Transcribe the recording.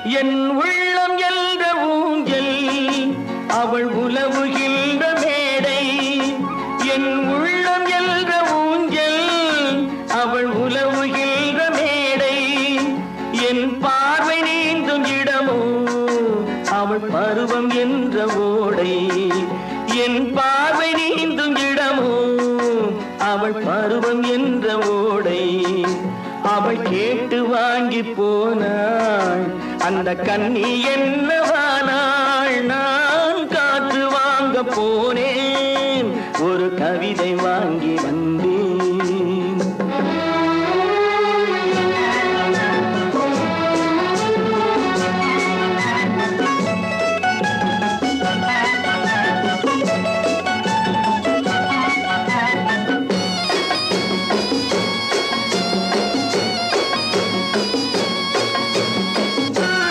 என் உள்ளம் என்ற ஊஞ்சல் அவள் உலவுகின்ற மேடை. என் உள்ளம் என்ற ஊஞ்சல் அவள் உலவுகின்ற மேடை. என் பார்வை நீந்தும் இடமோ அவள் பருவம் என்ற ஓடை. என் பார்வை நீந்தும் இடமோ அவள் பருவம் என்ற ஓடை. அவள் கேட்டு வாங்கி போனாள் அந்த கண்ணி என்னவானாள். நான் காற்று வாங்க போனேன் ஒரு கவிதை வாங்கி